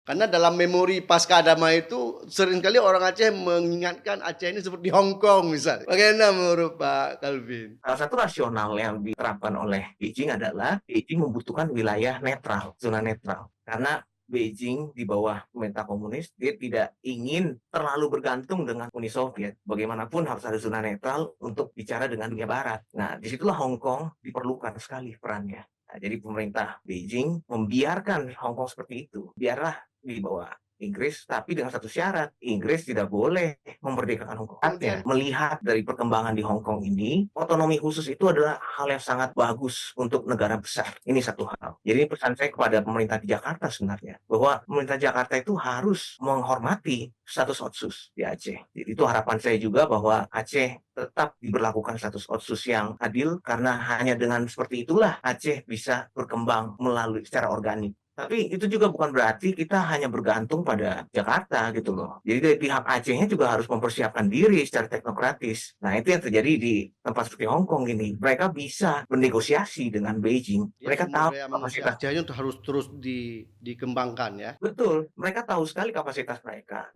Karena dalam memori pasca damai itu seringkali orang Aceh mengingatkan Aceh ini seperti Hong Kong misalnya. Bagaimana menurut Pak Kalvin? Salah satu rasional yang diterapkan oleh Beijing adalah Beijing membutuhkan wilayah netral, zona netral. Karena Beijing di bawah pemerintah komunis, dia tidak ingin terlalu bergantung dengan Uni Soviet. Bagaimanapun harus ada zona netral untuk bicara dengan dunia barat. Nah, disitulah Hong Kong diperlukan sekali perannya. Nah, jadi pemerintah Beijing membiarkan Hong Kong seperti itu. Biarlah di bawah Inggris, tapi dengan satu syarat, Inggris tidak boleh memerdekakan Hong Kong. Artinya, Kemudian melihat dari perkembangan di Hong Kong ini, otonomi khusus itu adalah hal yang sangat bagus untuk negara besar. Ini satu hal. Jadi pesan saya kepada pemerintah di Jakarta sebenarnya, bahwa pemerintah Jakarta itu harus menghormati status otsus di Aceh. Jadi itu harapan saya juga bahwa Aceh tetap diberlakukan status otsus yang adil, karena hanya dengan seperti itulah Aceh bisa berkembang melalui secara organik. Tapi itu juga bukan berarti kita hanya bergantung pada Jakarta gitu loh. Jadi dari pihak Acehnya juga harus mempersiapkan diri secara teknokratis. Nah, itu yang terjadi di tempat seperti Hong Kong ini. Mereka bisa bernegosiasi dengan Beijing. ya Mereka sumber tahu daya manusia kapasitas. Acehnya harus terus dikembangkan ya. Betul, mereka tahu sekali kapasitas mereka.